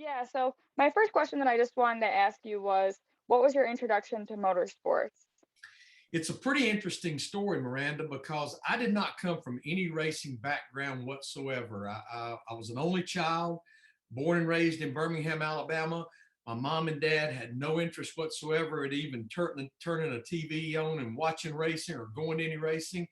Yeah, so my first question that I just wanted to ask you was, what was your introduction to motorsports? It's a pretty interesting story, Miranda, because I did not come from any racing background whatsoever. I was an only child, born and raised in Birmingham, Alabama. My mom and dad had no interest whatsoever at even turning a TV on and watching racing or going to any racing.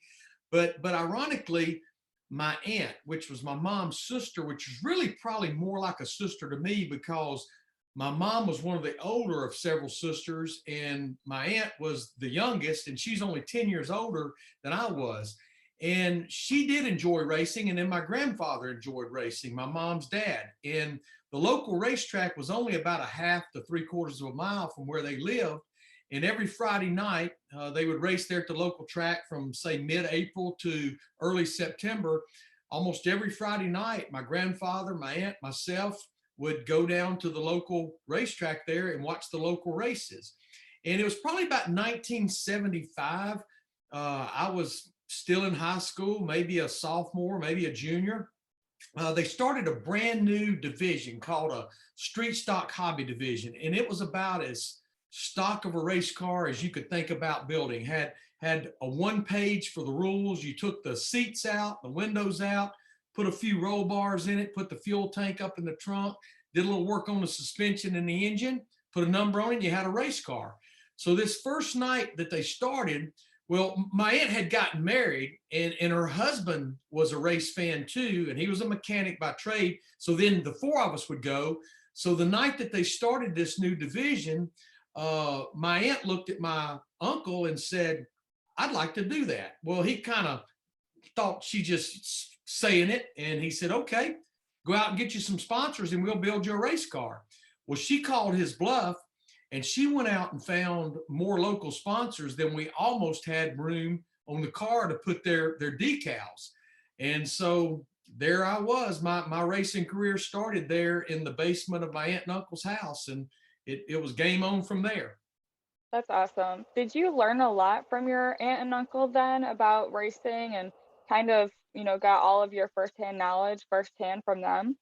But ironically, my aunt, which was my mom's sister, which is really probably more like a sister to me because my mom was one of the older of several sisters, and my aunt was the youngest, and she's only 10 years older than I was. And she did enjoy racing, and then my grandfather enjoyed racing, my mom's dad. And the local racetrack was only about a half to three-quarters of a mile from where they lived. And every Friday night, they would race there at the local track from, say, mid-April to early September. Almost every Friday night, my grandfather, my aunt, myself would go down to the local racetrack there and watch the local races. And it was probably about 1975. I was still in high school, maybe a sophomore, maybe a junior. They started a brand new division called a street stock hobby division, and it was about as stock of a race car as you could think about building. Had a one page for the rules. You took the seats out, the windows out, put a few roll bars in it, put the fuel tank up in the trunk, did a little work on the suspension and the engine, put a number on it, and you had a race car. So this first night that they started, well, my aunt had gotten married, and her husband was a race fan too, and he was a mechanic by trade. So then the four of us would go. So the night that they started this new division, my aunt looked at my uncle and said, "I'd like to do that." Well, he kind of thought she just saying it, and he said, "Okay, go out and get you some sponsors and we'll build you a race car." Well, she called his bluff, and she went out and found more local sponsors than we almost had room on the car to put their decals. And so there I was. My racing career started there in the basement of my aunt and uncle's house, and it was game on from there. That's awesome. Did you learn a lot from your aunt and uncle then about racing and kind of, got all of your firsthand knowledge firsthand from them?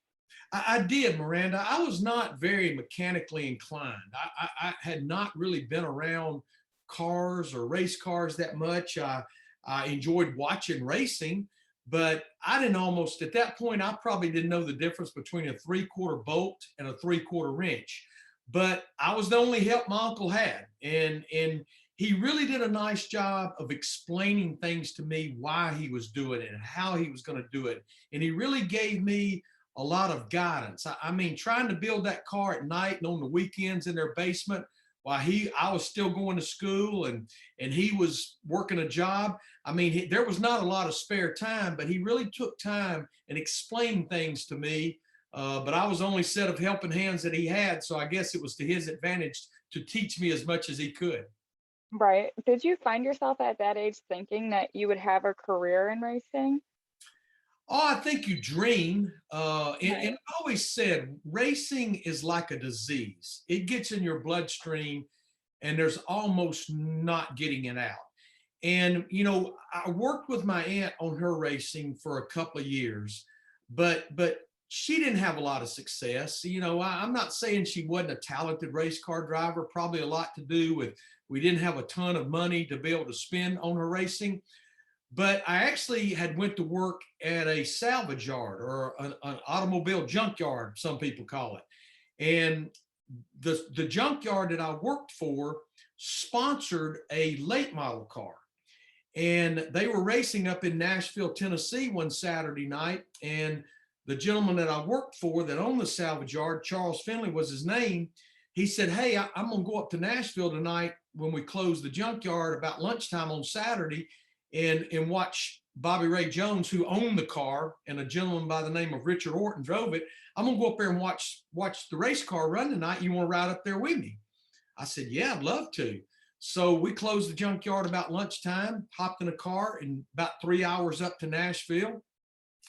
I did, Miranda. I was not very mechanically inclined. I had not really been around cars or race cars that much. I enjoyed watching racing, but I didn't almost, at that point, I probably didn't know the difference between a three-quarter bolt and a three-quarter wrench. But I was the only help my uncle had. And he really did a nice job of explaining things to me, why he was doing it and how he was going to do it. And he really gave me a lot of guidance. I mean, trying to build that car at night and on the weekends in their basement while I was still going to school, and he was working a job. I mean, there was not a lot of spare time, but he really took time and explained things to me. But I was the only set of helping hands that he had, so I guess it was to his advantage to teach me as much as he could. Right. Did you find yourself at that age thinking that you would have a career in racing? Oh, I think you dream. And Right. I always said racing is like a disease. It gets in your bloodstream, and there's almost not getting it out. And, I worked with my aunt on her racing for a couple of years, but she didn't have a lot of success. I'm not saying she wasn't a talented race car driver, probably a lot to do with we didn't have a ton of money to be able to spend on her racing. But I actually had went to work at a salvage yard, or an automobile junkyard, some people call it. And the junkyard that I worked for sponsored a late model car. And they were racing up in Nashville, Tennessee one Saturday night. And the gentleman that I worked for that owned the salvage yard, Charles Finley was his name, he said, "Hey, I'm going to go up to Nashville tonight when we close the junkyard about lunchtime on Saturday, and watch Bobby Ray Jones, who owned the car, and a gentleman by the name of Richard Orton drove it. I'm going to go up there and watch the race car run tonight. You want to ride up there with me?" I said, "Yeah, I'd love to." So we closed the junkyard about lunchtime, hopped in a car, and about 3 hours up to Nashville.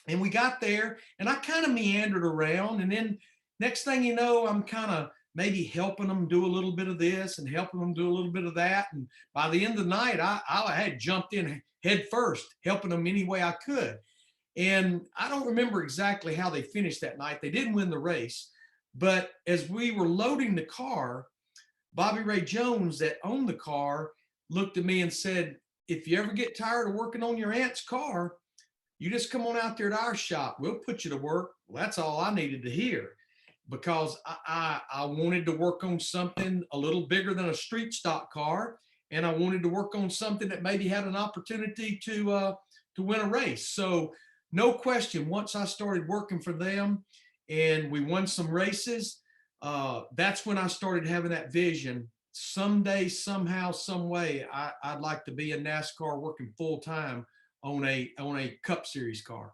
And we got there, and I kind of meandered around. And then next thing you know, I'm kind of maybe helping them do a little bit of this and helping them do a little bit of that. And by the end of the night, I had jumped in head first, helping them any way I could. And I don't remember exactly how they finished that night. They didn't win the race, But as we were loading the car, Bobby Ray Jones, that owned the car, looked at me and said, if you ever get tired of working on your aunt's car, you just come on out there to our shop. We'll put you to work. Well, that's all I needed to hear, because I wanted to work on something a little bigger than a street stock car. And I wanted to work on something that maybe had an opportunity to win a race. So no question, once I started working for them and we won some races, that's when I started having that vision. Someday, somehow, some way, I'd like to be in NASCAR working full time on a Cup Series car.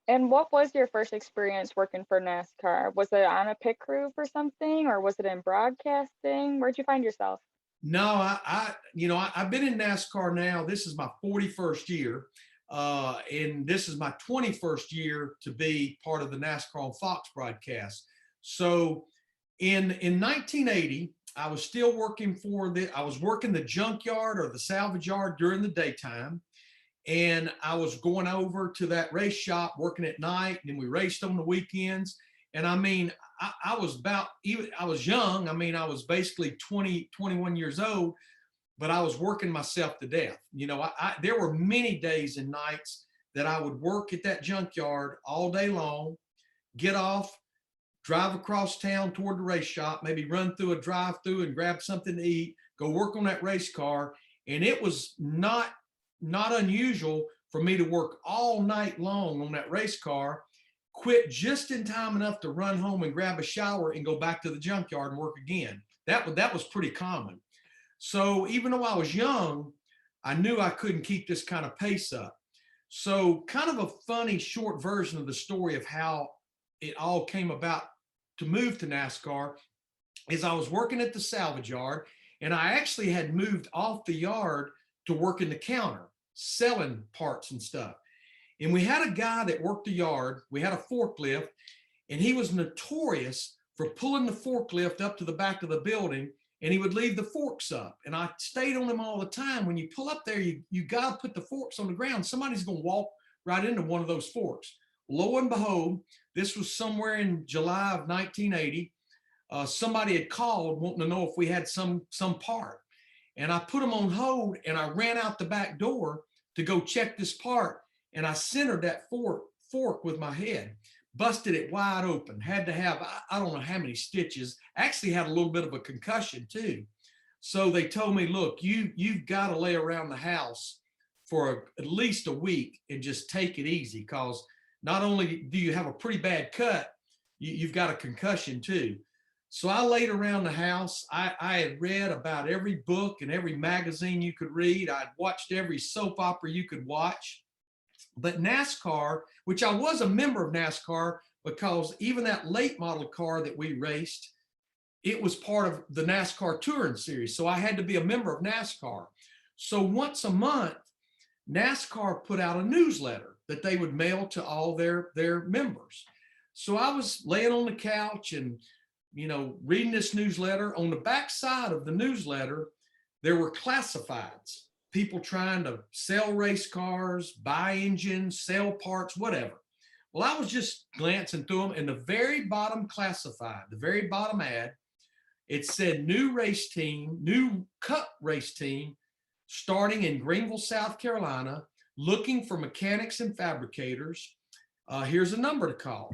And what was your first experience working for NASCAR? Was it on a pit crew for something, or was it in broadcasting? Where'd you find yourself? No, I've been in NASCAR now. This is my 41st year, and this is my 21st year to be part of the NASCAR on Fox broadcast. So, in 1980, I was still working I was working the junkyard or the salvage yard during the daytime. And I was going over to that race shop working at night, and then we raced on the weekends. And I mean, I was I was young. I mean, I was basically 20, 21 years old, but I was working myself to death. There were many days and nights that I would work at that junkyard all day long, get off, drive across town toward the race shop, maybe run through a drive-through and grab something to eat, go work on that race car. And it was not unusual for me to work all night long on that race car, quit just in time enough to run home and grab a shower and go back to the junkyard and work again. That was pretty common. So even though I was young, I knew I couldn't keep this kind of pace up. So kind of a funny short version of the story of how it all came about to move to NASCAR is I was working at the salvage yard, and I actually had moved off the yard to work in the counter, selling parts and stuff. And we had a guy that worked the yard. We had a forklift, and he was notorious for pulling the forklift up to the back of the building, and he would leave the forks up. And I stayed on him all the time. When you pull up there, you got to put the forks on the ground. Somebody's going to walk right into one of those forks. Lo and behold, this was somewhere in July of 1980. Somebody had called wanting to know if we had some part. And I put them on hold, and I ran out the back door to go check this part. And I centered that fork with my head, busted it wide open, had to have, I don't know how many stitches, actually had a little bit of a concussion too. So they told me, look, you've got to lay around the house for at least a week and just take it easy, because not only do you have a pretty bad cut, you've got a concussion too. So I laid around the house. I had read about every book and every magazine you could read. I'd watched every soap opera you could watch. But NASCAR, which I was a member of NASCAR, because even that late model car that we raced, it was part of the NASCAR Touring Series. So I had to be a member of NASCAR. So once a month, NASCAR put out a newsletter that they would mail to all their members. So I was laying on the couch and reading this newsletter. On the back side of the newsletter, there were classifieds, people trying to sell race cars, buy engines, sell parts, whatever. Well, I was just glancing through them, and the very bottom classified, the very bottom ad, it said new Cup race team starting in Greenville, South Carolina, looking for mechanics and fabricators. Here's a number to call.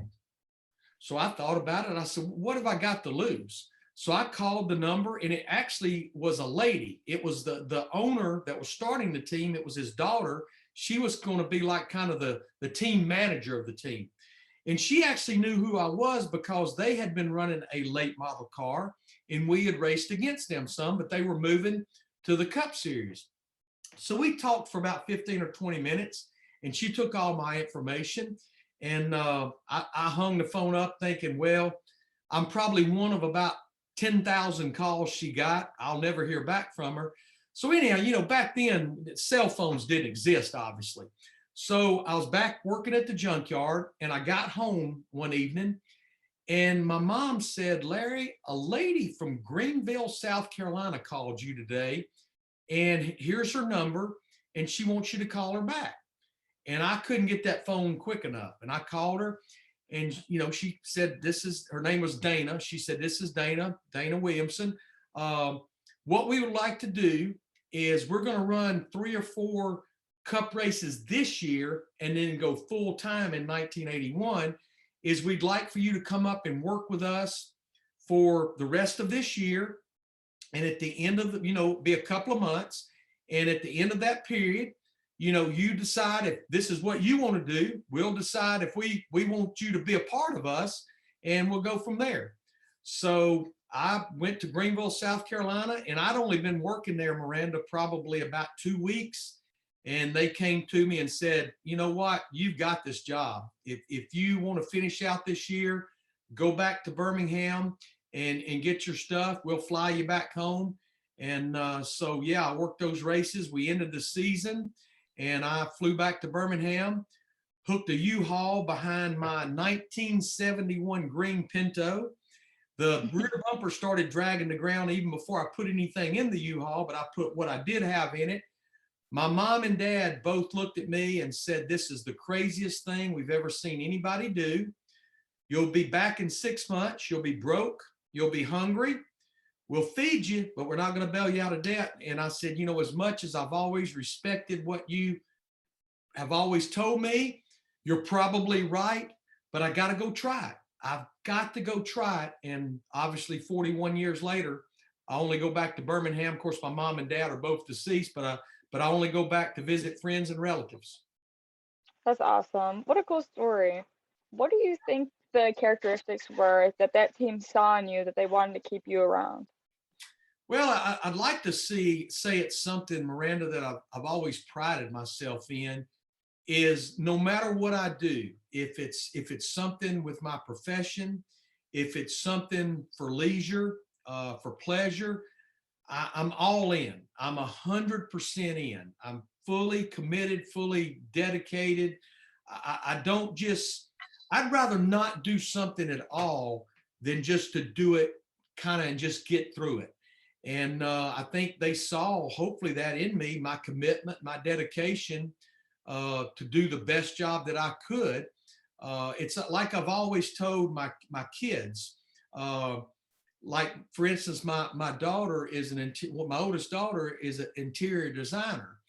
So I thought about it. I said, what have I got to lose? So I called the number, and it actually was a lady. It was the owner that was starting the team. It was his daughter. She was going to be like kind of the team manager of the team. And she actually knew who I was because they had been running a late model car, and we had raced against them some, but they were moving to the Cup Series. So we talked for about 15 or 20 minutes, and she took all my information. And I hung the phone up thinking, well, I'm probably one of about 10,000 calls she got. I'll never hear back from her. So anyhow, back then, cell phones didn't exist, obviously. So I was back working at the junkyard, and I got home one evening, and my mom said, Larry, a lady from Greenville, South Carolina called you today, and here's her number, and she wants you to call her back. And I couldn't get that phone quick enough. And I called her, And, she said, her name was Dana. She said, this is Dana Williamson. What we would like to do is we're going to run 3 or 4 cup races this year and then go full time in 1981. Is we'd like for you to come up and work with us for the rest of this year. And at the end of be a couple of months. And at the end of that period, you decide if this is what you want to do. We'll decide if we want you to be a part of us, and we'll go from there. So I went to Greenville, South Carolina, and I'd only been working there, Miranda, probably about 2 weeks. And they came to me and said, you know what, you've got this job. If you want to finish out this year, go back to Birmingham and get your stuff. We'll fly you back home. And so, yeah, I worked those races. We ended the season, and I flew back to Birmingham, hooked a U-Haul behind my 1971 green Pinto. The rear bumper started dragging the ground even before I put anything in the U-Haul, but I put what I did have in it. My mom and dad both looked at me and said, this is the craziest thing we've ever seen anybody do. You'll be back in 6 months. You'll be broke. You'll be hungry. We'll feed you, but we're not going to bail you out of debt. And I said, as much as I've always respected what you have always told me, you're probably right, but I got to go try it. I've got to go try it. And obviously 41 years later, I only go back to Birmingham. Of course, my mom and dad are both deceased, but I only go back to visit friends and relatives. That's awesome. What a cool story. What do you think the characteristics were that team saw in you that they wanted to keep you around? Well, I'd like to say it's something, Miranda, that I've always prided myself in, is no matter what I do, if it's something with my profession, if it's something for leisure, for pleasure, I'm all in. I'm 100% in. I'm fully committed, fully dedicated. I'd rather not do something at all than just to do it kind of and just get through it. And I think they saw, hopefully, that in me, my commitment, my dedication to do the best job that I could. It's like I've always told my kids, like, for instance, my daughter is my oldest daughter is an interior designer.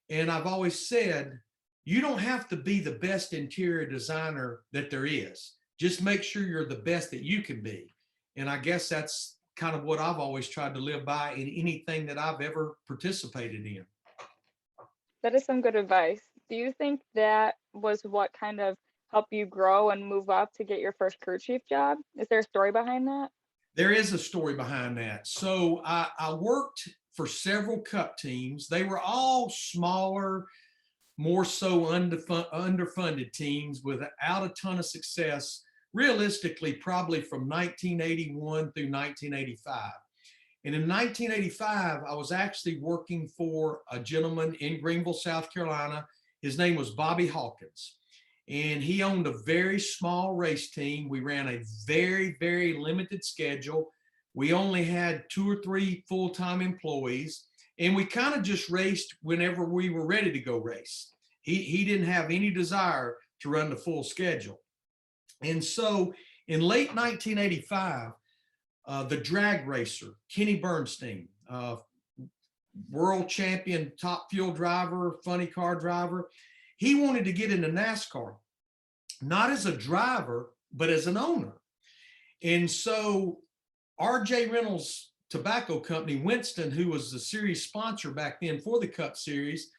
And I've always said, you don't have to be the best interior designer that there is. Just make sure you're the best that you can be. And I guess that's kind of what I've always tried to live by in anything that I've ever participated in. That is some good advice. Do you think that was what kind of helped you grow and move up to get your first crew chief job? Is there a story behind that? There is a story behind that. So I worked for several cup teams. They were all smaller, more so underfunded teams without a ton of success, realistically, probably from 1981 through 1985. And in 1985, I was actually working for a gentleman in Greenville, South Carolina. His name was Bobby Hawkins. And he owned a very small race team. We ran a very, very limited schedule. We only had 2 or 3 full-time employees, and we kind of just raced whenever we were ready to go race. He didn't have any desire to run the full schedule. And so in late 1985, the drag racer, Kenny Bernstein, world champion, top fuel driver, funny car driver, he wanted to get into NASCAR, not as a driver, but as an owner. And so R.J. Reynolds Tobacco Company, Winston, who was the series sponsor back then for the Cup Series,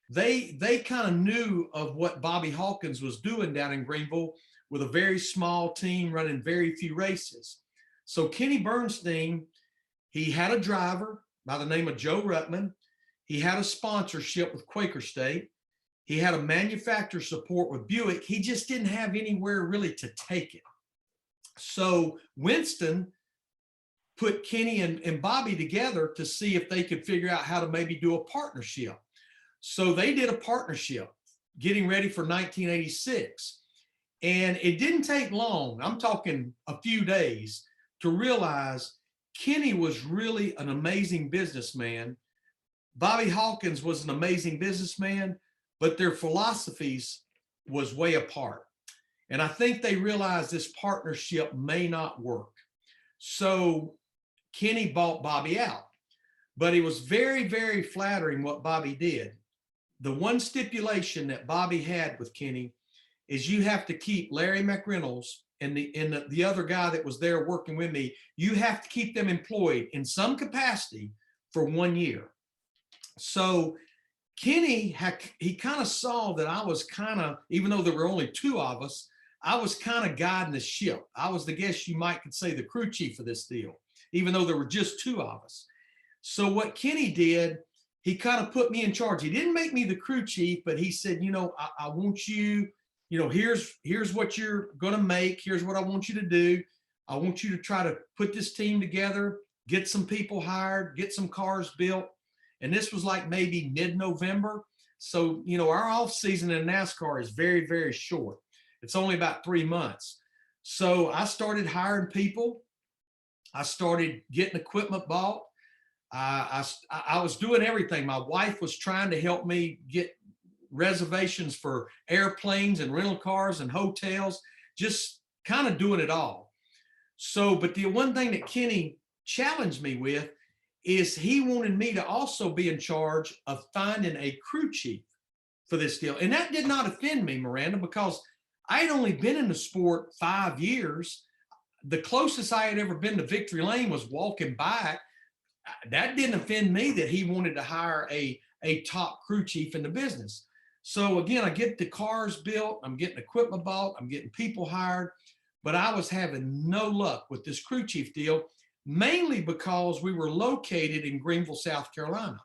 they kind of knew of what Bobby Hawkins was doing down in Greenville with a very small team running very few races. So Kenny Bernstein, he had a driver by the name of Joe Ruttman. He had a sponsorship with Quaker State. He had a manufacturer support with Buick. He just didn't have anywhere really to take it. So Winston put Kenny and Bobby together to see if they could figure out how to maybe do a partnership. So they did a partnership getting ready for 1986. And it didn't take long, I'm talking a few days, to realize Kenny was really an amazing businessman. Bobby Hawkins was an amazing businessman, but their philosophies was way apart. And I think they realized this partnership may not work. So Kenny bought Bobby out, but it was very, very flattering what Bobby did. The one stipulation that Bobby had with Kenny is you have to keep Larry McReynolds and the other guy that was there working with me, you have to keep them employed in some capacity for 1 year. So Kenny, he kind of saw that I was kind of, even though there were only two of us, I was kind of guiding the ship. I was the, guess you might could say, the crew chief of this deal, even though there were just two of us. So what Kenny did, he kind of put me in charge. He didn't make me the crew chief, but he said, I want you, here's what you're going to make. Here's what I want you to do. I want you to try to put this team together, get some people hired, get some cars built. And this was like maybe mid-November. So, our off season in NASCAR is very, very short. It's only about 3 months. So I started hiring people. I started getting equipment bought. I was doing everything. My wife was trying to help me get reservations for airplanes and rental cars and hotels, just kind of doing it all. So, but the one thing that Kenny challenged me with is he wanted me to also be in charge of finding a crew chief for this deal. And that did not offend me, Miranda, because I had only been in the sport 5 years. The closest I had ever been to victory lane was walking by. That didn't offend me that he wanted to hire a top crew chief in the business. So again, I get the cars built, I'm getting equipment bought, I'm getting people hired, but I was having no luck with this crew chief deal, mainly because we were located in Greenville, South Carolina.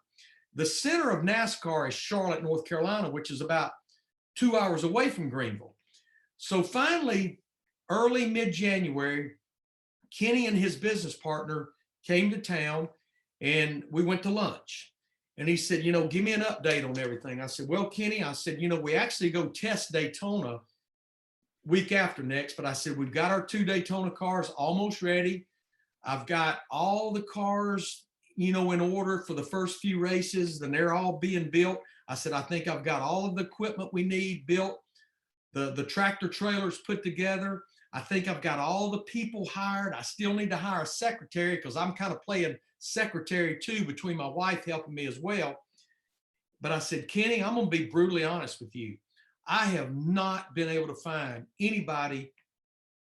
The center of NASCAR is Charlotte, North Carolina, which is about 2 hours away from Greenville. So finally, early mid-January, Kenny and his business partner came to town and we went to lunch. And he said, give me an update on everything. I said, well, Kenny, I said, we actually go test Daytona week after next, but I said, we've got our 2 Daytona cars almost ready. I've got all the cars, in order for the first few races, and they're all being built. I said, I think I've got all of the equipment we need built, the tractor trailers put together. I think I've got all the people hired. I still need to hire a secretary because I'm kind of playing secretary too, between my wife helping me as well. But I said, Kenny, I'm going to be brutally honest with you. I have not been able to find anybody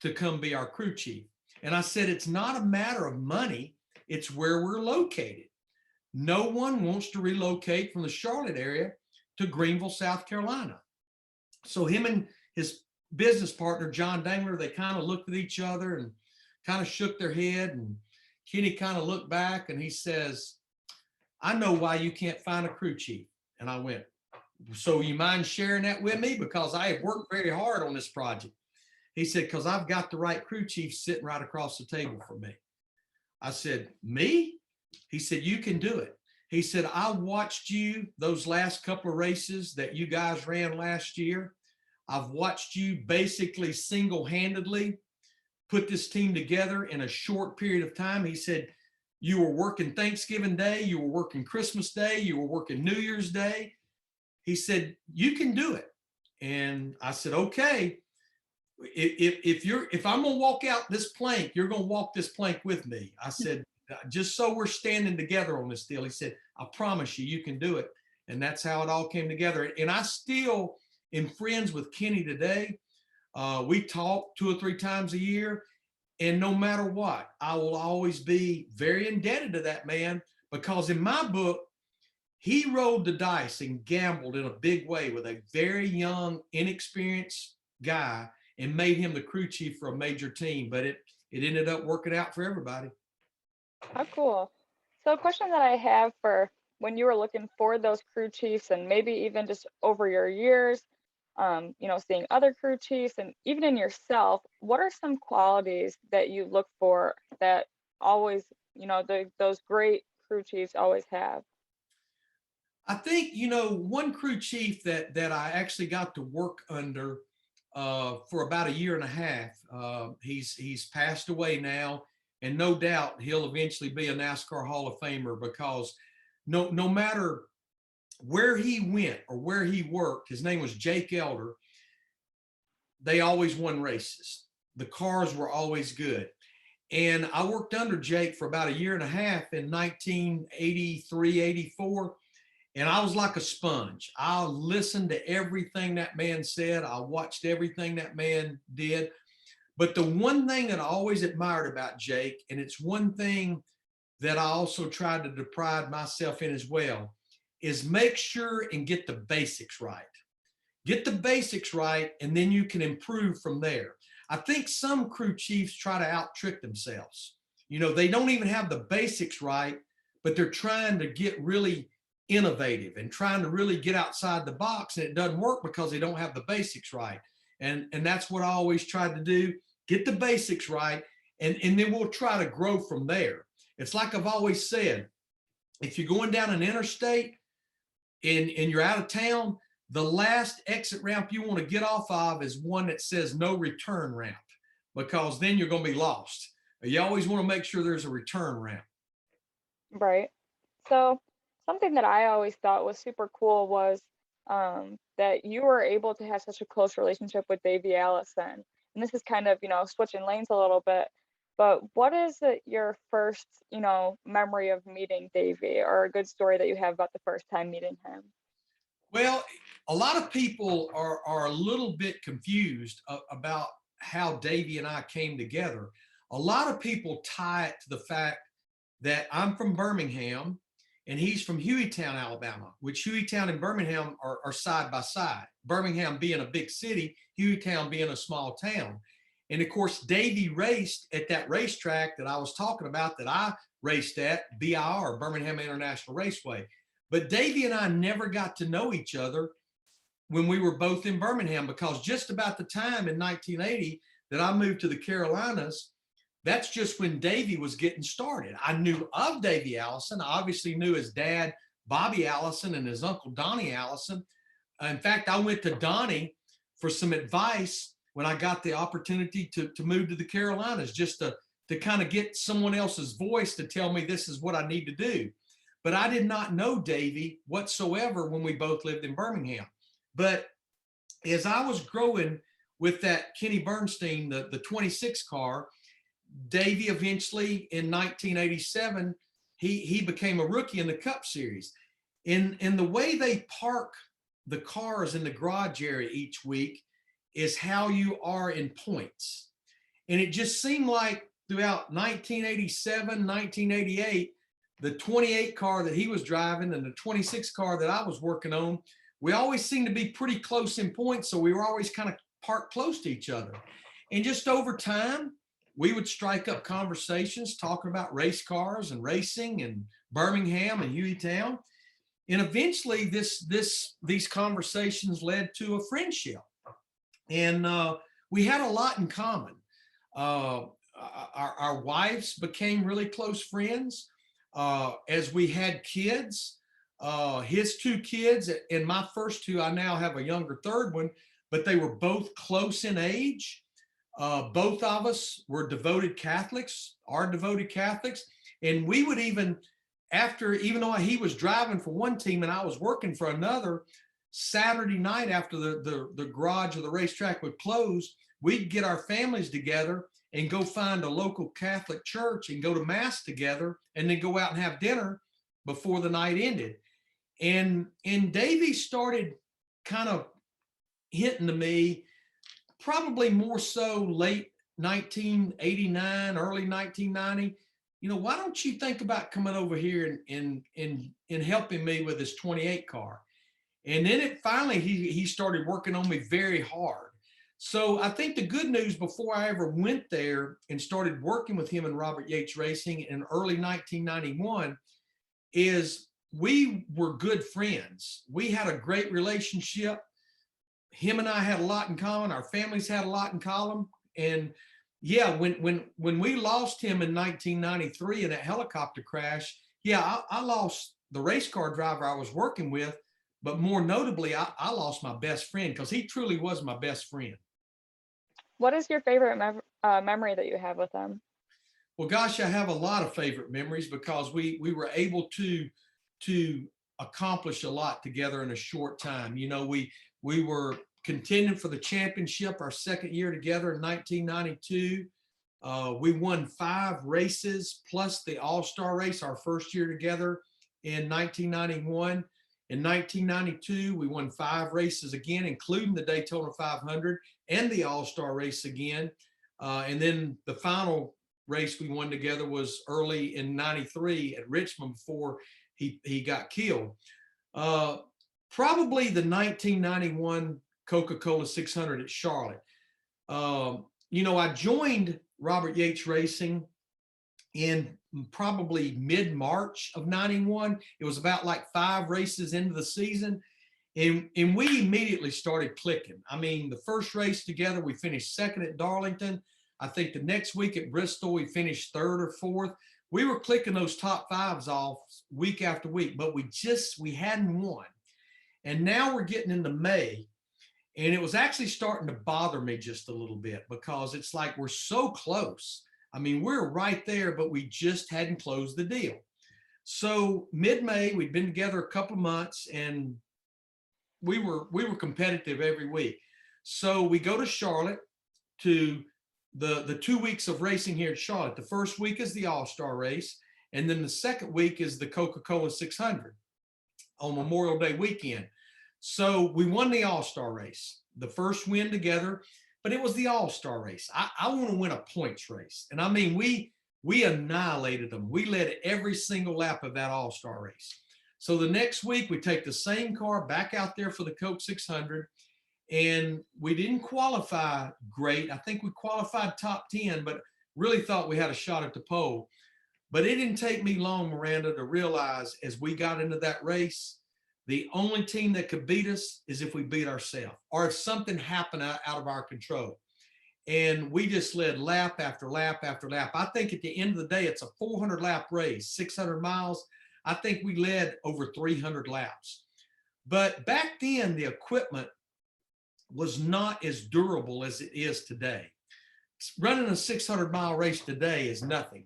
to come be our crew chief. And I said, it's not a matter of money. It's where we're located. No one wants to relocate from the Charlotte area to Greenville, South Carolina. So him and his business partner, John Dangler, they kind of looked at each other and kind of shook their head. And Kenny kind of looked back and he says, I know why you can't find a crew chief. And I went, so you mind sharing that with me? Because I have worked very hard on this project. He said, because I've got the right crew chief sitting right across the table from me. I said, me? He said, you can do it. He said, I watched you those last couple of races that you guys ran last year. I've watched you basically single-handedly put this team together in a short period of time. He said, you were working Thanksgiving Day, you were working Christmas Day, you were working New Year's Day. He said, you can do it. And I said, okay, if I'm going to walk out this plank, you're going to walk this plank with me. I said, just so we're standing together on this deal. He said, I promise you, you can do it. And that's how it all came together. And I still am friends with Kenny today. We talk 2 or 3 times a year. And no matter what, I will always be very indebted to that man, because in my book, he rolled the dice and gambled in a big way with a very young, inexperienced guy and made him the crew chief for a major team. But it ended up working out for everybody. How cool. So a question that I have for when you were looking for those crew chiefs and maybe even just over your years, seeing other crew chiefs and even in yourself, what are some qualities that you look for that always, those great crew chiefs always have? I think, one crew chief that I actually got to work under for about 1.5 years. He's passed away now, and no doubt he'll eventually be a NASCAR Hall of Famer, because no matter where he went or where he worked, his name was Jake Elder. they always won races. The cars were always good. And I worked under Jake for about a year and a half in 1983, 84. And I was like a sponge. I listened to everything that man said. I watched everything that man did. But the one thing that I always admired about Jake, and it's one thing that I also tried to pride myself in as well, is make sure and get the basics right. Get the basics right, and then you can improve from there. I think some crew chiefs try to out trick themselves. You know, they don't even have the basics right, but they're trying to get really innovative and trying to really get outside the box, and it doesn't work because they don't have the basics right. And that's what I always tried to do, get the basics right, and then we'll try to grow from there. It's like I've always said, if you're going down an interstate and you're out of town, the last exit ramp you want to get off of is one that says no return ramp, because then you're going to be lost. You always want to make sure there's a return ramp. Right. So something that I always thought was super cool was that you were able to have such a close relationship with Davey Allison. And this is kind of, switching lanes a little bit. But what is your first, memory of meeting Davey, or a good story that you have about the first time meeting him? Well, a lot of people are a little bit confused about how Davey and I came together. A lot of people tie it to the fact that I'm from Birmingham and he's from Hueytown, Alabama, which Hueytown and Birmingham are side by side. Birmingham being a big city, Hueytown being a small town. And of course, Davey raced at that racetrack that I was talking about, that I raced at, BIR, Birmingham International Raceway. But Davey and I never got to know each other when we were both in Birmingham, because just about the time in 1980 that I moved to the Carolinas, that's just when Davey was getting started. I knew of Davey Allison. I obviously knew his dad, Bobby Allison, and his uncle, Donnie Allison. In fact, I went to Donnie for some advice when I got the opportunity to move to the Carolinas, just to kind of get someone else's voice to tell me this is what I need to do. But I did not know Davey whatsoever when we both lived in Birmingham. But as I was growing with that Kenny Bernstein, the 26 car, Davey eventually in 1987, he became a rookie in the Cup Series. In the way they park the cars in the garage area each week is how you are in points. And it just seemed like throughout 1987, 1988, the 28 car that he was driving and the 26 car that I was working on, we always seemed to be pretty close in points. So we were always kind of parked close to each other. And just over time, we would strike up conversations talking about race cars and racing and Birmingham and Hueytown. And eventually these conversations led to a friendship. And we had a lot in common. Our wives became really close friends. As we had kids, his two kids and my first two, I now have a younger third one, but they were both close in age. Both of us were devoted Catholics, are devoted Catholics. And we would even though he was driving for one team and I was working for another, Saturday night after the garage or the racetrack would close, we'd get our families together and go find a local Catholic church and go to mass together, and then go out and have dinner before the night ended. And Davey started kind of hinting to me, probably more so late 1989, early 1990, why don't you think about coming over here and helping me with this 28 car? And then finally he started working on me very hard. So I think the good news, before I ever went there and started working with him and Robert Yates Racing in early 1991, is we were good friends. We had a great relationship. Him and I had a lot in common. Our families had a lot in common. And yeah, when we lost him in 1993 in that helicopter crash, yeah, I lost the race car driver I was working with, but more notably, I lost my best friend, because he truly was my best friend. What is your favorite memory that you have with him? Well, gosh, I have a lot of favorite memories, because we were able to accomplish a lot together in a short time. We were contending for the championship our second year together in 1992. We won 5 races plus the All-Star race our first year together in 1991. In 1992, we won 5 races again, including the Daytona 500 and the All-Star race again. And then the final race we won together was early in 93 at Richmond before he got killed. Probably the 1991 Coca-Cola 600 at Charlotte. You know, I joined Robert Yates Racing in probably mid-March of 91. It was about like 5 races into the season. And we immediately started clicking. I mean, the first race together, we finished second at Darlington. I think the next week at Bristol, we finished 3rd or 4th. We were clicking those top 5s off week after week, but we hadn't won. And now we're getting into May. And it was actually starting to bother me just a little bit because it's like we're so close. I mean, we're right there, but we just hadn't closed the deal. So mid-May, we'd been together a couple of months, and we were competitive every week. So we go to Charlotte to the 2 weeks of racing here at Charlotte. The first week is the All-Star race, and then the second week is the Coca-Cola 600 on Memorial Day weekend. So we won the All-Star race, the first win together, but it was the All-Star race. I want to win a points race. And I mean, we annihilated them. We led every single lap of that All-Star race. So the next week we take the same car back out there for the Coke 600, and we didn't qualify great. I think we qualified top 10, but really thought we had a shot at the pole. But it didn't take me long, Miranda, to realize as we got into that race, the only team that could beat us is if we beat ourselves or if something happened out of our control. And we just led lap after lap after lap. I think at the end of the day, it's a 400 lap race, 600 miles. I think we led over 300 laps. But back then, the equipment was not as durable as it is today. Running a 600-mile race today is nothing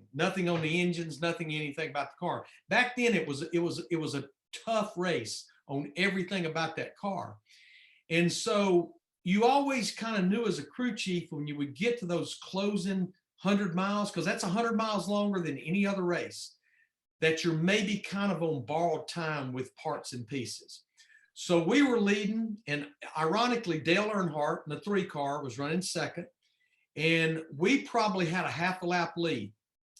on the engines, nothing anything about the car. Back then, it was a tough race on everything about that car. And so you always kind of knew as a crew chief when you would get to those closing 100 miles, because that's 100 miles longer than any other race, that you're maybe kind of on borrowed time with parts and pieces. So we were leading, and ironically, Dale Earnhardt in the 3 car was running second, and we probably had a half a lap lead.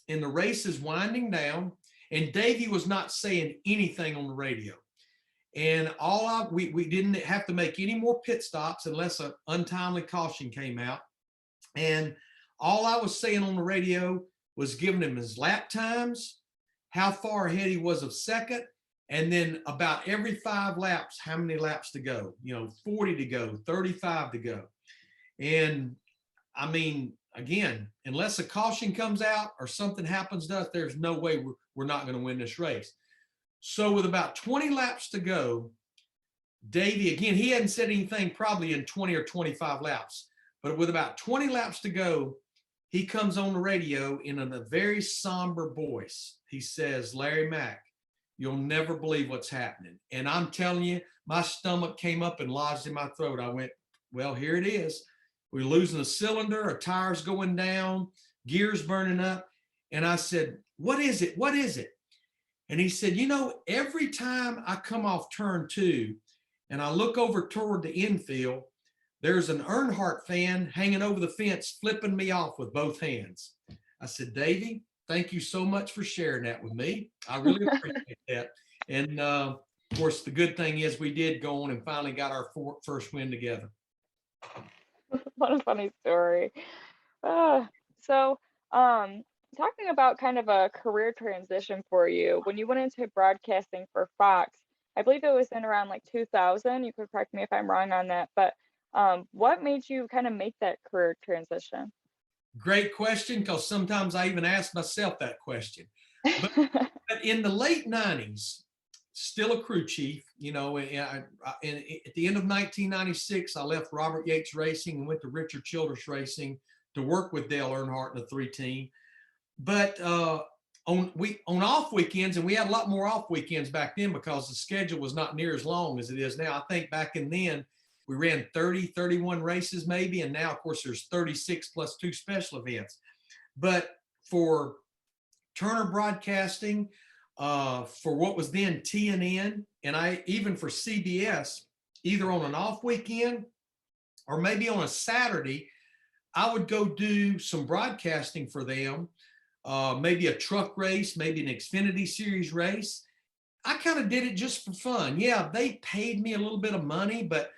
And the race is winding down, and Davey was not saying anything on the radio. And we didn't have to make any more pit stops unless an untimely caution came out. And all I was saying on the radio was giving him his lap times, how far ahead he was of second, and then about every 5 laps, how many laps to go, 40 to go, 35 to go. And I mean, again, unless a caution comes out or something happens to us, there's no way we're not going to win this race. So with about 20 laps to go, Davey, again, he hadn't said anything probably in 20 or 25 laps, but with about 20 laps to go, he comes on the radio in a very somber voice. He says, "Larry Mack, you'll never believe what's happening." And I'm telling you, my stomach came up and lodged in my throat. I went, well, here it is. We're losing a cylinder, our tires going down, gears burning up. And I said, what is it? What is it? And he said, every time I come off turn 2 and I look over toward the infield, there's an Earnhardt fan hanging over the fence, flipping me off with both hands. I said, Davey, thank you so much for sharing that with me. I really appreciate that. And of course, the good thing is we did go on and finally got our first win together. What a funny story. So, talking about kind of a career transition for you, when you went into broadcasting for Fox, I believe it was in around like 2000. You could correct me if I'm wrong on that, but what made you kind of make that career transition? Great question, because sometimes I even ask myself that question. But in the late 90s, still a crew chief, at the end of 1996, I left Robert Yates Racing and went to Richard Childress Racing to work with Dale Earnhardt in the 3 team. But on off weekends, and we had a lot more off weekends back then because the schedule was not near as long as it is now. I think back in then, We ran 30, 31 races maybe. And now, of course, there's 36 plus 2 special events. But for Turner Broadcasting, for what was then TNN, and even for CBS, either on an off weekend or maybe on a Saturday, I would go do some broadcasting for them, maybe a truck race, maybe an Xfinity Series race. I kind of did it just for fun. Yeah, they paid me a little bit of money, but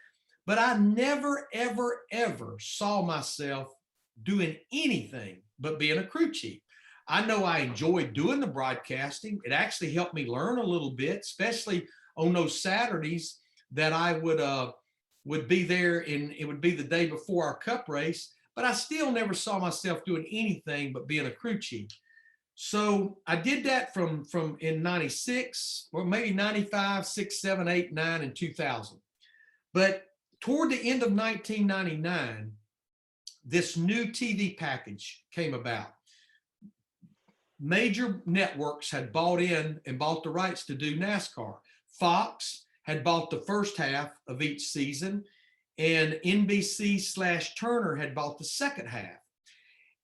I never, ever, ever saw myself doing anything but being a crew chief. I know I enjoyed doing the broadcasting. It actually helped me learn a little bit, especially on those Saturdays that I would be there, and it would be the day before our cup race, but I still never saw myself doing anything but being a crew chief. So I did that from in 96, or maybe 95, 6, 7, 8, 9, and 2000. But toward the end of 1999, this new TV package came about. Major networks had bought in and bought the rights to do NASCAR. Fox had bought the first half of each season, and NBC/Turner had bought the second half.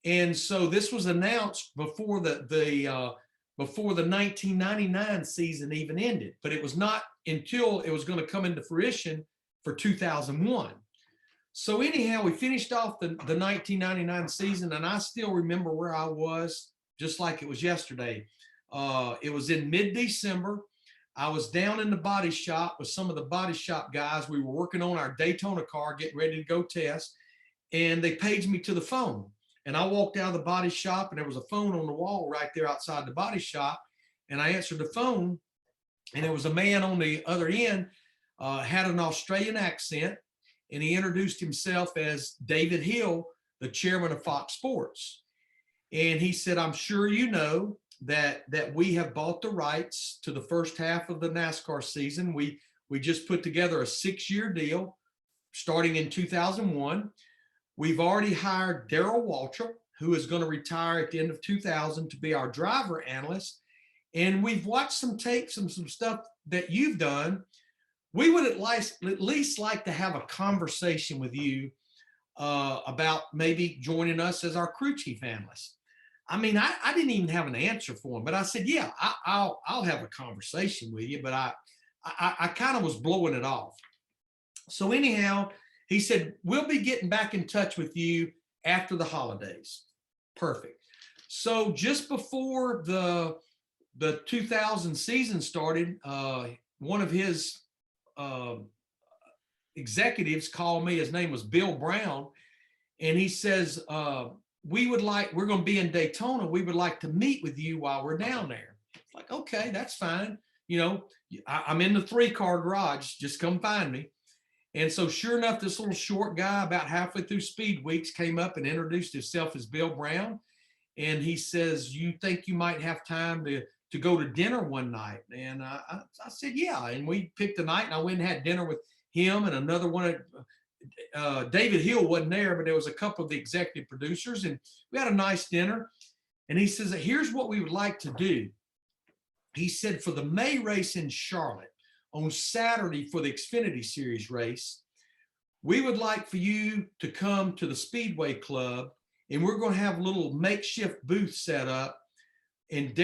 And so this was announced before the 1999 season even ended, but it was not until it was going to come into fruition for 2001. So anyhow, we finished off the 1999 season, and I still remember where I was just like it was yesterday. It was in mid-December. I was down in the body shop with some of the body shop guys. We were working on our Daytona car, getting ready to go test, and they paged me to the phone. And I walked out of the body shop, and there was a phone on the wall right there outside the body shop. And I answered the phone, and there was a man on the other end, had an Australian accent, and he introduced himself as David Hill, the chairman of Fox Sports. And he said, I'm sure you know that we have bought the rights to the first half of the NASCAR season. We just put together a 6-year deal starting in 2001. We've already hired Darrell Waltrip, who is going to retire at the end of 2000 to be our driver analyst. And we've watched some tapes and some stuff that you've done. We would at least like to have a conversation with you about maybe joining us as our crew chief analyst. I mean, I didn't even have an answer for him, but I said, yeah, I'll have a conversation with you, but I kind of was blowing it off. So anyhow, he said, we'll be getting back in touch with you after the holidays. Perfect. So just before the 2000 season started, one of his executives called me. His name was Bill Brown. And he says, we're going to be in Daytona. We would like to meet with you while we're down there. It's like, okay, that's fine. You know, I'm in the 3-car garage. Just come find me. And so sure enough, this little short guy about halfway through Speed Weeks came up and introduced himself as Bill Brown. And he says, you think you might have time to go to dinner one night? And I said, yeah. And we picked a night, and I went and had dinner with him and another one. David Hill wasn't there, but there was a couple of the executive producers, and we had a nice dinner. And he says, here's what we would like to do. He said, for the May race in Charlotte, on Saturday for the Xfinity Series race, we would like for you to come to the Speedway Club, and we're going to have a little makeshift booth set up. And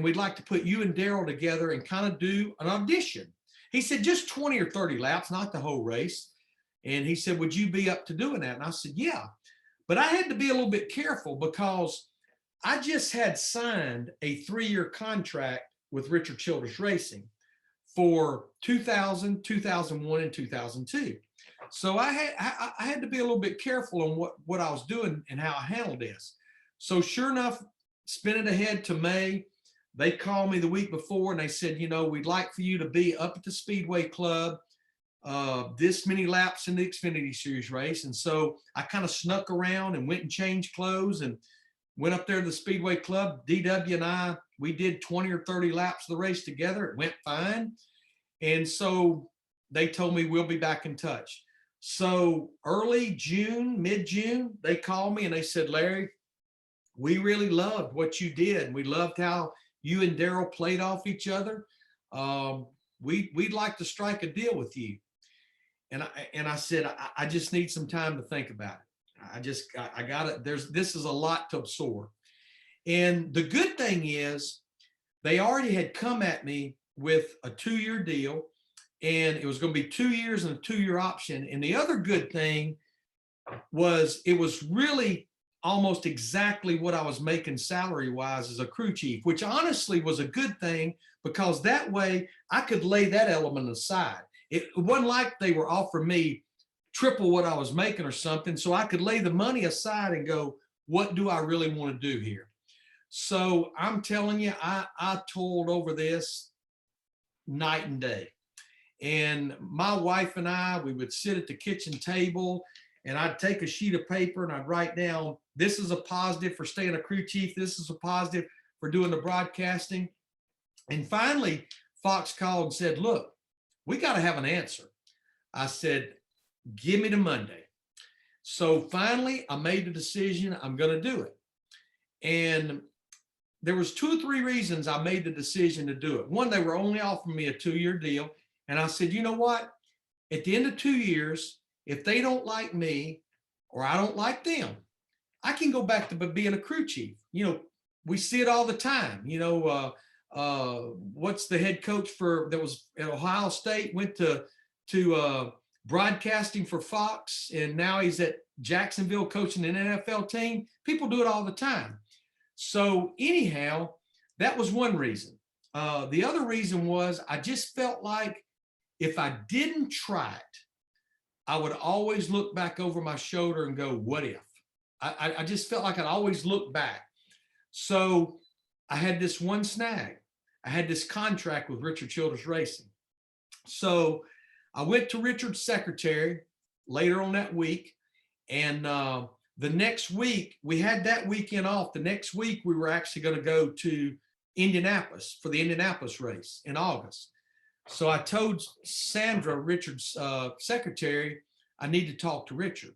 we'd like to put you and Darrell together and kind of do an audition. He said, just 20 or 30 laps, not the whole race. And he said, would you be up to doing that? And I said, yeah. But I had to be a little bit careful because I just had signed a 3-year contract with Richard Childress Racing for 2000, 2001, and 2002. So I had to be a little bit careful on what I was doing and how I handled this. So sure enough, spinning ahead to May, they called me the week before, and they said, you know, we'd like for you to be up at the Speedway Club this many laps in the Xfinity Series race. And so I kind of snuck around and went and changed clothes and went up there to the Speedway Club. DW and I, we did 20 or 30 laps of the race together. It went fine. And so they told me we'll be back in touch. So early June, mid-June, they called me and they said, Larry, we really loved what you did. We loved how you and Darrell played off each other. We'd like to strike a deal with you. And I said, I just need some time to think about it. I got it. This is a lot to absorb. And the good thing is they already had come at me with a 2-year deal, and it was going to be 2 years and a 2-year option. And the other good thing was it was really almost exactly what I was making salary wise as a crew chief, which honestly was a good thing, because that way I could lay that element aside. It wasn't like they were offering me triple what I was making or something. So I could lay the money aside and go, what do I really want to do here? So I'm telling you, I toiled over this night and day. And my wife and I, we would sit at the kitchen table, and I'd take a sheet of paper and I'd write down, this is a positive for staying a crew chief. This is a positive for doing the broadcasting. And finally, Fox called and said, look, we got to have an answer. I said, give me to Monday. So finally, I made the decision, I'm going to do it. And there was 2 or 3 reasons I made the decision to do it. One, they were only offering me a 2-year deal. And I said, you know what? At the end of 2 years, if they don't like me or I don't like them, I can go back to being a crew chief. You know, we see it all the time. You know, what's the head coach that was at Ohio State, went to broadcasting for Fox, and now he's at Jacksonville coaching an NFL team. People do it all the time. So anyhow, that was one reason. The other reason was I just felt like if I didn't try it, I would always look back over my shoulder and go, what if? I just felt like I'd always look back. So I had this one snag. I had this contract with Richard Childress Racing. So I went to Richard's secretary later on that week, and the next week, we had that weekend off. The next week, we were actually going to go to Indianapolis for the Indianapolis race in August. So I told Sandra, Richard's secretary, I need to talk to Richard.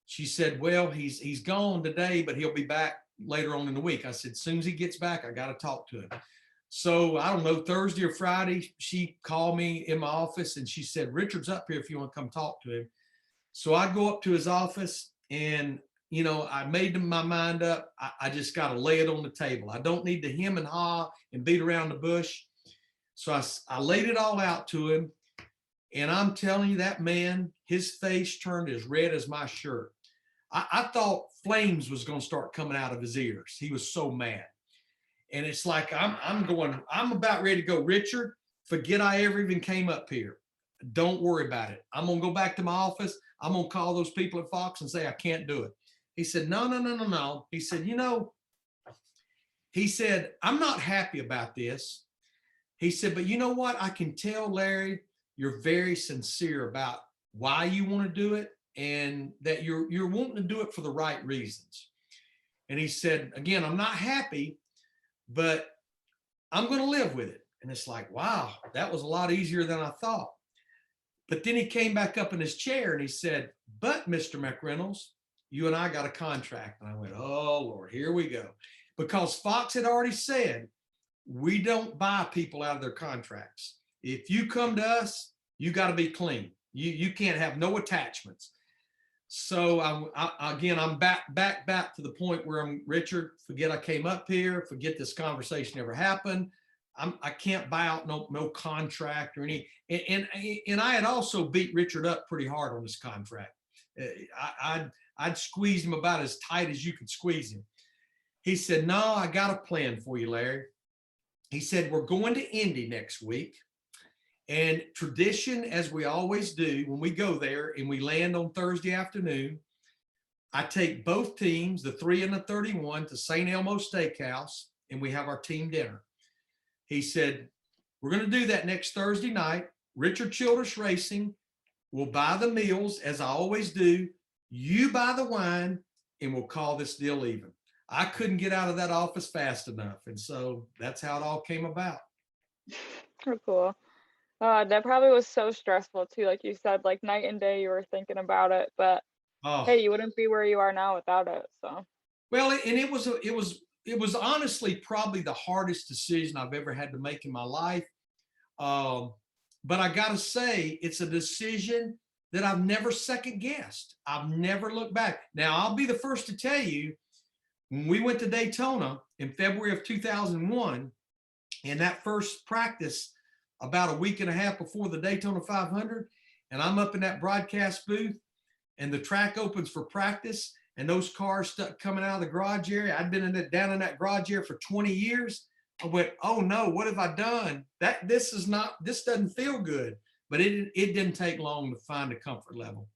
She said, well, he's gone today, but he'll be back later on in the week. I said, as soon as he gets back, I got to talk to him. So I don't know, Thursday or Friday, she called me in my office and she said, Richard's up here if you want to come talk to him. So I go up to his office, and you know, I made my mind up. I just got to lay it on the table. I don't need to hem and haw and beat around the bush. So I laid it all out to him. And I'm telling you, that man, his face turned as red as my shirt. I thought flames was going to start coming out of his ears. He was so mad. And it's like, I'm about ready to go, Richard, forget I ever even came up here. Don't worry about it. I'm going to go back to my office. I'm going to call those people at Fox and say, I can't do it. He said, no. He said, I'm not happy about this. He said, but you know what? I can tell, Larry, you're very sincere about why you want to do it, and that you're wanting to do it for the right reasons. And he said, again, I'm not happy, but I'm going to live with it. And it's like, wow, that was a lot easier than I thought. But then he came back up in his chair and he said, but Mr. McReynolds, you and I got a contract. And I went, oh, Lord, here we go. Because Fox had already said, we don't buy people out of their contracts. If you come to us, you got to be clean. You can't have no attachments. So I'm back to the point where I'm, Richard, forget I came up here, forget this conversation ever happened. I can't buy out no contract or any. And I had also beat Richard up pretty hard on this contract. I'd squeezed him about as tight as you could squeeze him. He said, no, I got a plan for you, Larry. He said, we're going to Indy next week. And tradition, as we always do, when we go there and we land on Thursday afternoon, I take both teams, the 3 and the 31, to St. Elmo Steakhouse, and we have our team dinner. He said, we're going to do that next Thursday night. Richard Childress Racing will buy the meals, as I always do. You buy the wine, and we'll call this deal even. I couldn't get out of that office fast enough. And so that's how it all came about. Oh, cool. That probably was so stressful too. Like you said, like night and day you were thinking about it, but hey, you wouldn't be where you are now without it. So well, and it was honestly probably the hardest decision I've ever had to make in my life. But I gotta say, it's a decision that I've never second guessed. I've never looked back. Now, I'll be the first to tell you, when we went to Daytona in February of 2001, and that first practice about a week and a half before the Daytona 500, and I'm up in that broadcast booth, and the track opens for practice, and those cars stuck coming out of the garage area. I'd been down in that garage area for 20 years. I went, oh no, what have I done? This doesn't feel good. But it didn't take long to find a comfort level.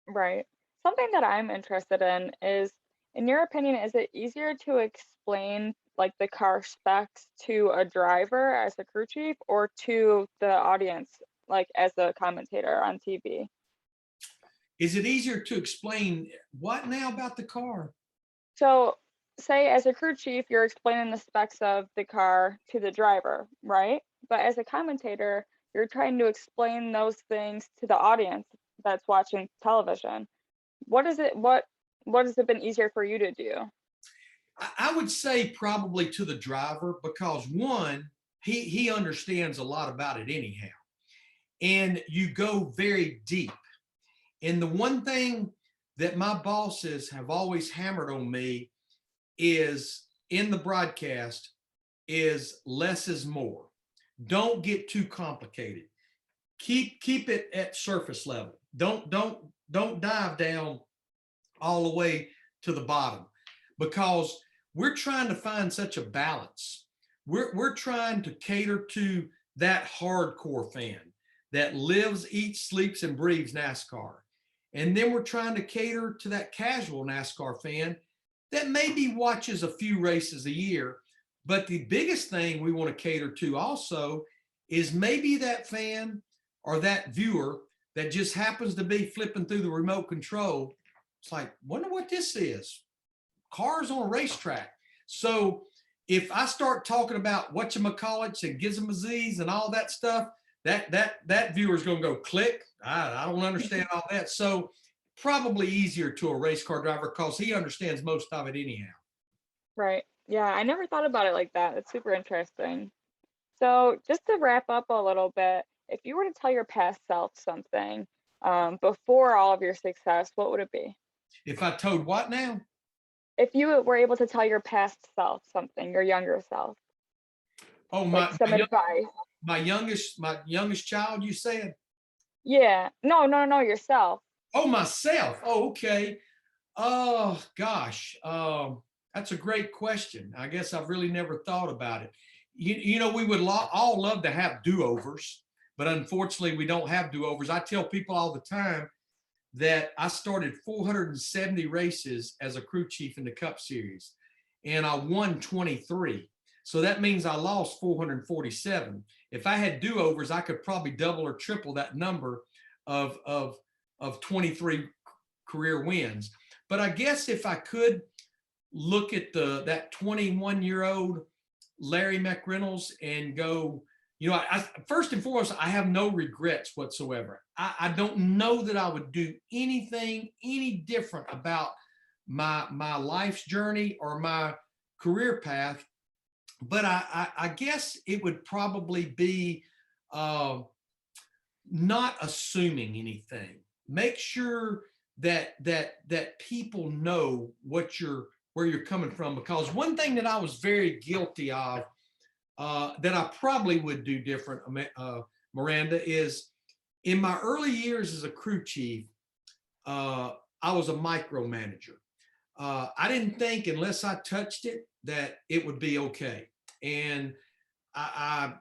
Right. Something that I'm interested in is, in your opinion, is it easier to explain like the car specs to a driver as a crew chief or to the audience, like as a commentator on TV? Is it easier to explain what now about the car? So, say as a crew chief, you're explaining the specs of the car to the driver, right? But as a commentator, you're trying to explain those things to the audience that's watching television. What has it been easier for you to do? I would say probably to the driver, because one, he understands a lot about it anyhow. And you go very deep. And the one thing that my bosses have always hammered on me is in the broadcast is less is more. Don't get too complicated. Keep it at surface level. Don't dive down all the way to the bottom, because we're trying to find such a balance. We're trying to cater to that hardcore fan that lives, eats, sleeps, and breathes NASCAR. And then we're trying to cater to that casual NASCAR fan that maybe watches a few races a year. But the biggest thing we want to cater to also is maybe that fan or that viewer that just happens to be flipping through the remote control. It's like, wonder what this is. Cars on a racetrack. So if I start talking about whatchamacallits and gizmazes and all that stuff, that viewer's going to go click. I don't understand all that. So probably easier to a race car driver because he understands most of it anyhow. Right. Yeah, I never thought about it like that. It's super interesting. So, just to wrap up a little bit, if you were to tell your past self something before all of your success, what would it be? If I told what now? If you were able to tell your past self something, your younger self, Oh, like some advice. my youngest child, you said? Yeah. No, no, no, yourself. Oh, myself. Oh, okay. Oh, gosh. That's a great question. I guess I've really never thought about it. You know, we would all love to have do-overs, but unfortunately, we don't have do-overs. I tell people all the time that I started 470 races as a crew chief in the Cup Series, and I won 23. So that means I lost 447. If I had do-overs, I could probably double or triple that number of 23 career wins. But I guess if I could look at that 21-year-old Larry McReynolds and go, you know, I first and foremost, I have no regrets whatsoever. I don't know that I would do anything any different about my life's journey or my career path. But I guess it would probably be not assuming anything. Make sure that people know where you're coming from, because one thing that I was very guilty of that I probably would do different, Miranda, is in my early years as a crew chief, I was a micromanager. I didn't think unless I touched it that it would be okay, and I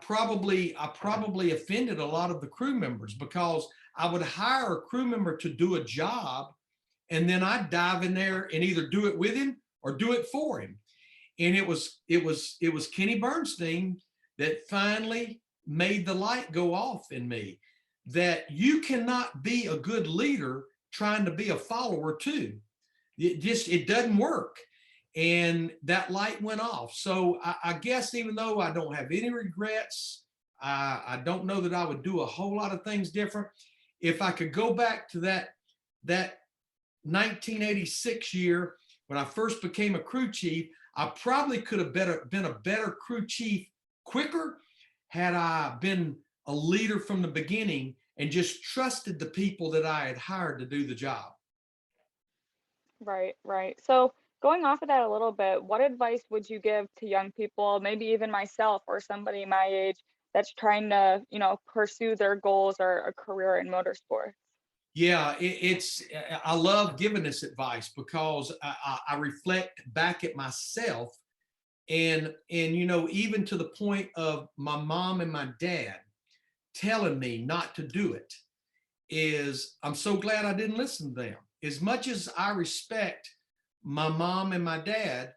probably offended a lot of the crew members, because I would hire a crew member to do a job, and then I'd dive in there and either do it with him or do it for him. And it was Kenny Bernstein that finally made the light go off in me that you cannot be a good leader trying to be a follower too. It doesn't work. And that light went off. So I guess even though I don't have any regrets, I don't know that I would do a whole lot of things different. If I could go back to that 1986 year when I first became a crew chief, I probably could have been a better crew chief quicker had I been a leader from the beginning and just trusted the people that I had hired to do the job. Right, right. So going off of that a little bit, what advice would you give to young people, maybe even myself or somebody my age that's trying to, pursue their goals or a career in motorsports? Yeah, I love giving this advice because I reflect back at myself, and even to the point of my mom and my dad telling me not to do it, is I'm so glad I didn't listen to them. As much as I respect my mom and my dad,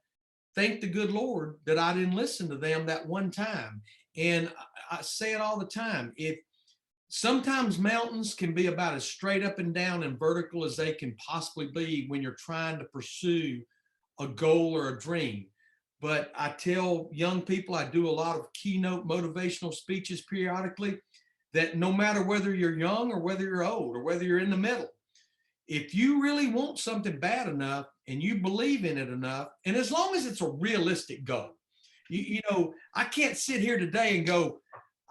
thank the good Lord that I didn't listen to them that one time. And I say it all the time. If sometimes mountains can be about as straight up and down and vertical as they can possibly be when you're trying to pursue a goal or a dream. But I tell young people, I do a lot of keynote motivational speeches periodically, that no matter whether you're young or whether you're old or whether you're in the middle, if you really want something bad enough and you believe in it enough, and as long as it's a realistic goal, I can't sit here today and go,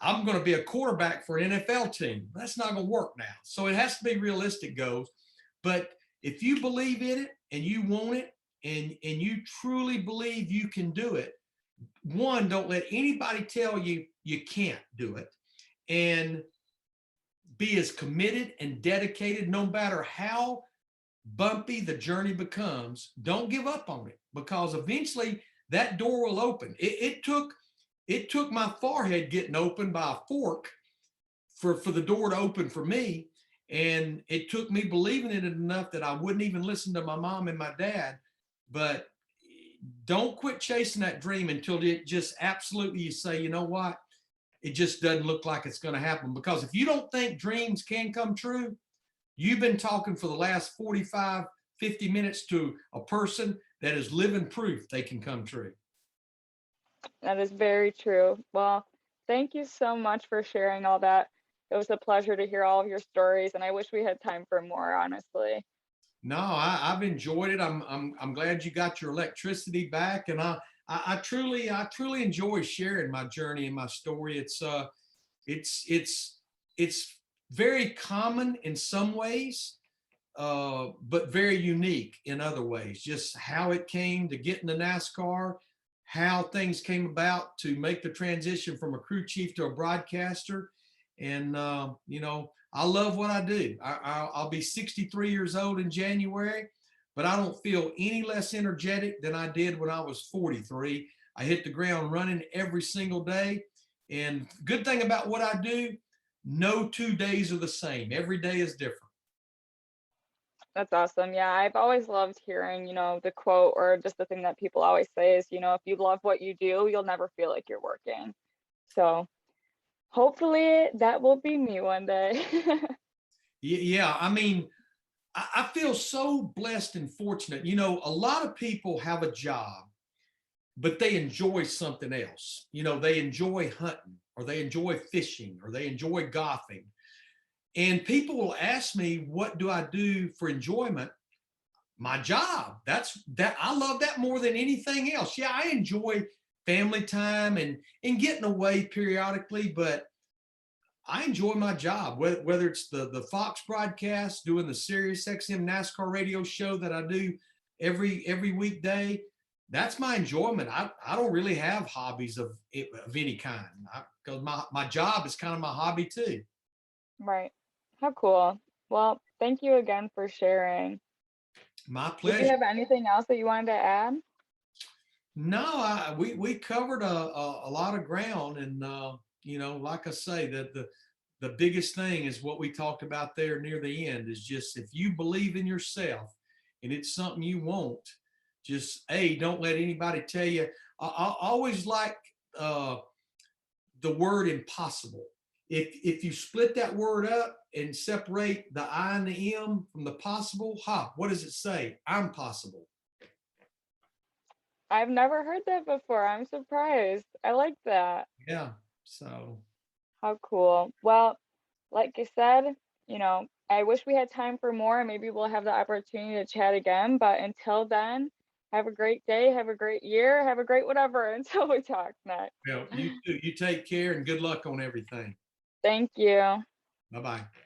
I'm going to be a quarterback for an NFL team. That's not going to work now. So it has to be realistic goals. But if you believe in it and you want it, and you truly believe you can do it, one, don't let anybody tell you you can't do it. And be as committed and dedicated, no matter how bumpy the journey becomes. Don't give up on it, because eventually that door will open. It took my forehead getting opened by a fork for the door to open for me. And it took me believing in it enough that I wouldn't even listen to my mom and my dad. But don't quit chasing that dream until it just absolutely, you say, you know what? It just doesn't look like it's going to happen. Because if you don't think dreams can come true, you've been talking for the last 45, 50 minutes to a person that is living proof they can come true. That is very true. Well, thank you so much for sharing all that. It was a pleasure to hear all of your stories, and I wish we had time for more, honestly. No, I've enjoyed it. I'm glad you got your electricity back, and I truly enjoy sharing my journey and my story. It's very common in some ways, but very unique in other ways. Just how it came to get into NASCAR, how things came about to make the transition from a crew chief to a broadcaster. And, I love what I do. I'll be 63 years old in January, but I don't feel any less energetic than I did when I was 43. I hit the ground running every single day. And good thing about what I do, no 2 days are the same. Every day is different. That's awesome. Yeah, I've always loved hearing, the quote or just the thing that people always say is, if you love what you do, you'll never feel like you're working. So hopefully that will be me one day. Yeah, I mean, I feel so blessed and fortunate. A lot of people have a job, but they enjoy something else. They enjoy hunting, or they enjoy fishing, or they enjoy golfing. And people will ask me, what do I do for enjoyment? My job. That I love that more than anything else. Yeah, I enjoy family time and getting away periodically, but I enjoy my job, whether it's the Fox broadcast, doing the Sirius XM NASCAR radio show that I do every weekday. That's my enjoyment. I don't really have hobbies of any kind, because my job is kind of my hobby too. Right. How cool. Well, thank you again for sharing. My Did you pleasure. have anything else that you wanted to add? No, we covered a lot of ground, and like I say, that the biggest thing is what we talked about there near the end, is just, if you believe in yourself and it's something you want, just don't let anybody tell you. I always like uh, the word impossible. If you split that word up and separate the I and the M from the possible, what does it say? I'm possible. I've never heard that before. I'm surprised. I like that. Yeah. So. How cool. Well, like I said, I wish we had time for more. Maybe we'll have the opportunity to chat again. But until then, have a great day, have a great year, have a great whatever until we talk next. Well, you too. You take care, and good luck on everything. Thank you. Bye-bye.